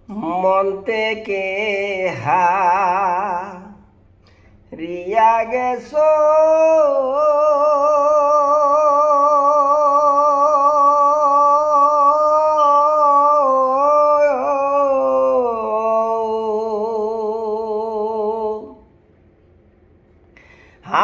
মন থেকে হারিয়া গেছো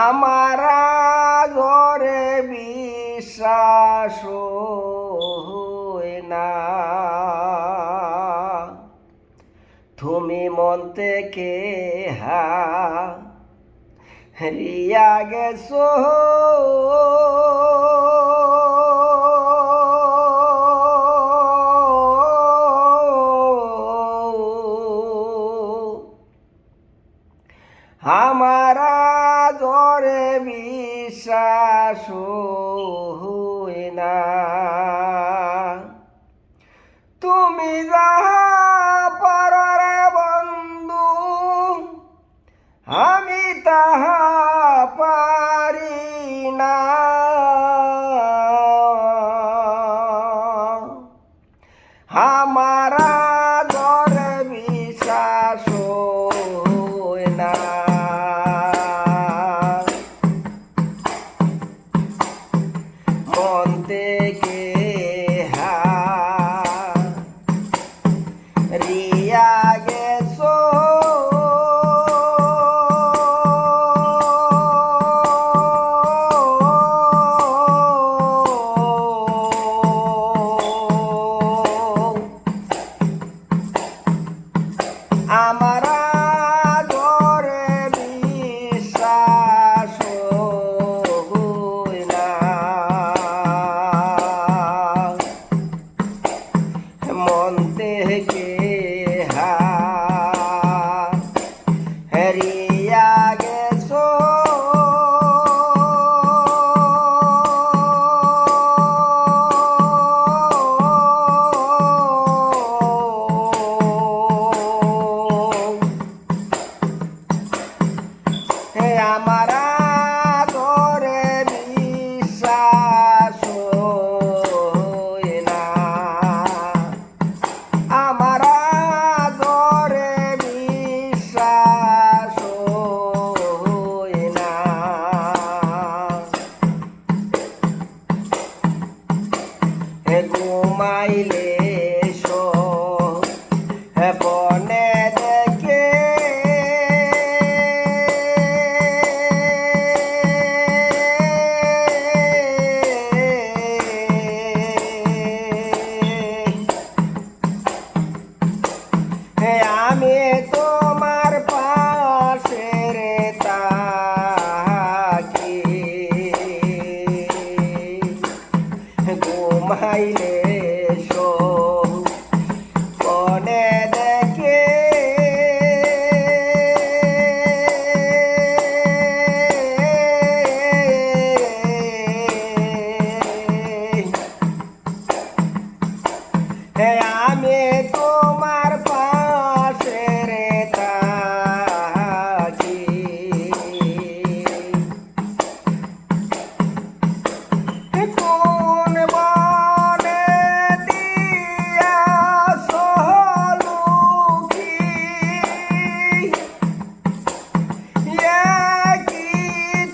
আমারা জরে বিশ্বাস হয় না তুমি মন থেকে হারিয়া গেছো আমারা জরে বিশ্বাস হয় না তুমি যাহা পারো রে বন্ধু আমি তাহা পারি না আমারা জরে বিশ্বাস হয় না মন থেকে হারিয়া গেছো আমারা জরে বিশ্বাস হয় না মন থেকে হারিয়া গেছো আমারা জরে বিশ্বাস হয় না আমারা জরে বিশ্বাস হয় না ঘুমাইলে বনে দেখে আমি তোমার পাশের থাকি ঘুমাইলে বনে দেখে আমি তোমার পাশের থাকি কোন বনে দিয়াছ লুকি কি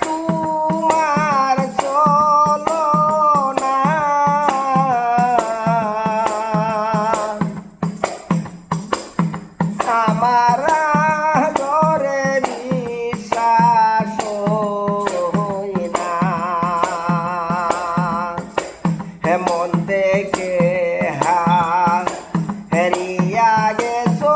তোমার চলনা আমারা জরে বিশ্বাস হয় না মন থেকে হারিয়া গেছো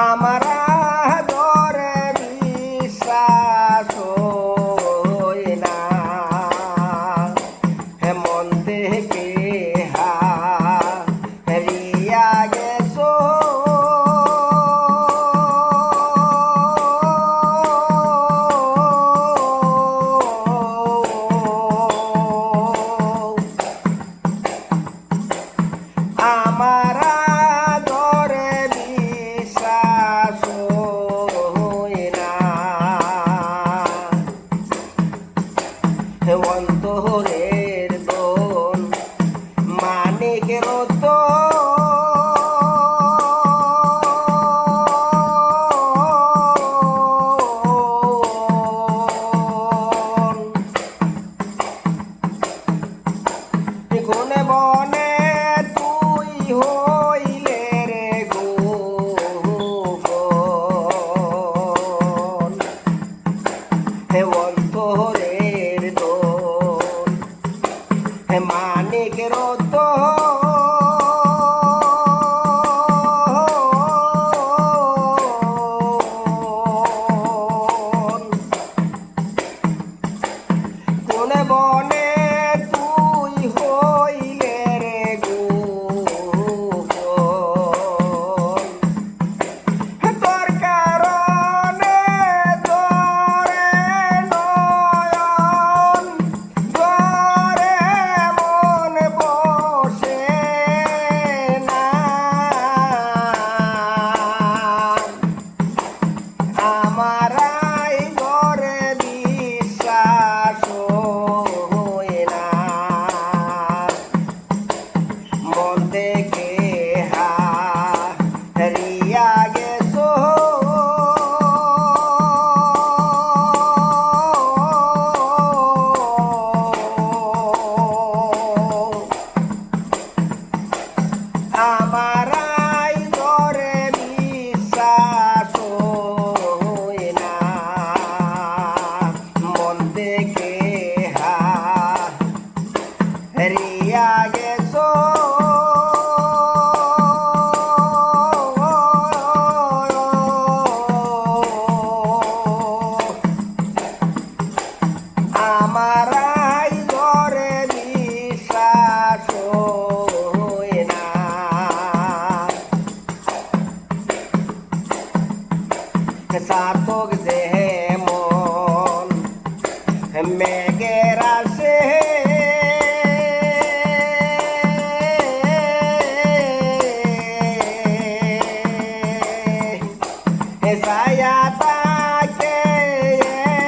আমারা জরে বিশ্বাস হয় না মন থেকে হারিয়া গেছো আমারা জরে বিশ্বাস অন্তরের দোল মানিকের কোনে বনে তুই হইলে রে গোপন তোর কারণে তোরে নয়ন তোরে মন বসে না আমার আই ঘরে বিশ্বাস হয় না মন থেকে হারিয়া গেছো আমার আই ঘরে বিশ্বাস হয় না মন থেকে হারিয়া গেছো আমার আই ঘরে বিশ্বাস হয় না সাতক দেহে মন মেঘের আসে ছায়া তাকে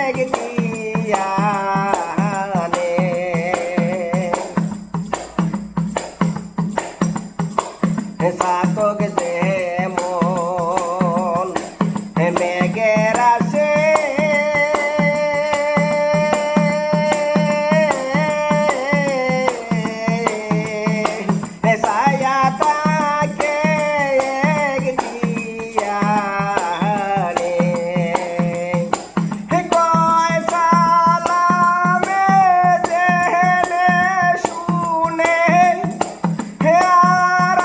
এক দিয়ানে সাতক দেহে মন মেঘের আসে ছায়া তাকে এক দিয়ানে কয় সালামে জেনে শুনে আর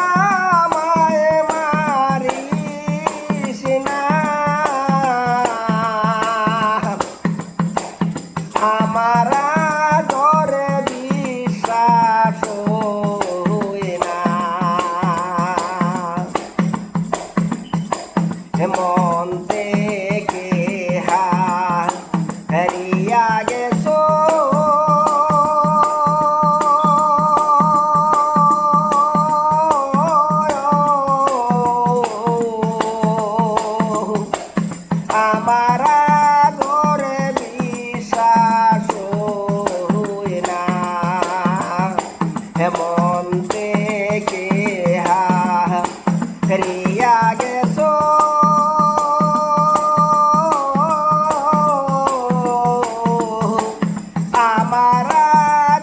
আমায় মারিস না আমার ঘরে বিশ্বাস হয় না মন থেকে হারিয়া গেছো আমার ঘরে বিশ্বাস হয় না মন থেকে হারিয়া গেছো আমার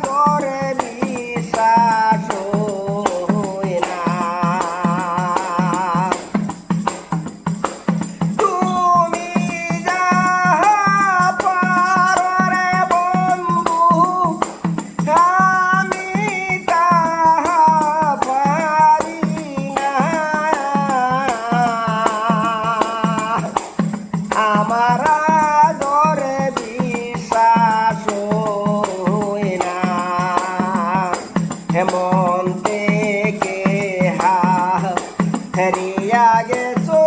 ঘরে বিশ্বাস হয় না তুমি যাহা পারো রে বন্ধু আমি তাহা পারি না আমার ঘরে বিশ্বাস হয় না মন থেকে হারিয়া গেছো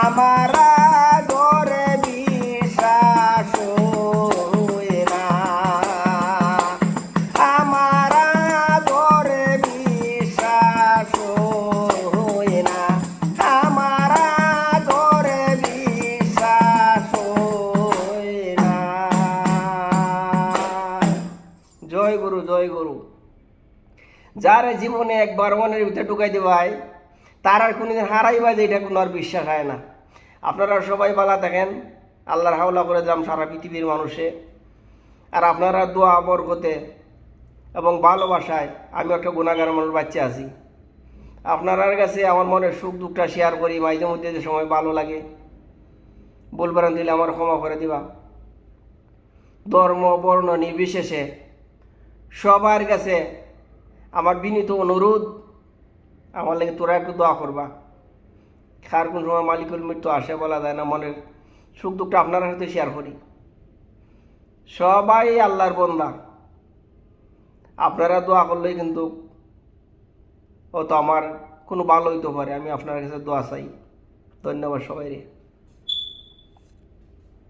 আমার ঘরে বিশ্বাস হয় না আমার ঘরে বিশ্বাস হয় না আমার ঘরে বিশ্বাস হয় না। জয় গুরু জয় গুরু। যার জীবনে একবার মনের ভিতরে ঢুকাই দেবাই তার আর কোনোদিন হারাইবা যে এটা কোনো আর বিশ্বাস হয় না। আপনারা সবাই ভালো থাকেন, আল্লাহর হাওলা করে দিলাম সারা পৃথিবীর মানুষে। আর আপনারা দোয়া বরকতে এবং ভালোবাসায় আমি একটা গুণাগার মানুষ বাচ্চা আছি। আপনার কাছে আমার মনের সুখ দুঃখটা শেয়ার করি, মাঝে মধ্যে যে সময় ভালো লাগে বলবেন দিলে আমার ক্ষমা করে দিবা। ধর্ম বর্ণ নির্বিশেষে সবার কাছে আমার বিনীত অনুরোধ, আমার লাগে তোরা একটু দোয়া করবা। কার কোন সময় মালিকুল মৃত্যু আসে বলা যায় না, মনের সুখ দুঃখটা আপনার সাথে শেয়ার করি। সবাই আল্লাহর বন্দা, আপনারা দোয়া করলেই কিন্তু ও তো আমার কোনো ভালো হইতে পারে। আমি আপনার কাছে দোয়া চাই। ধন্যবাদ সবাই রে।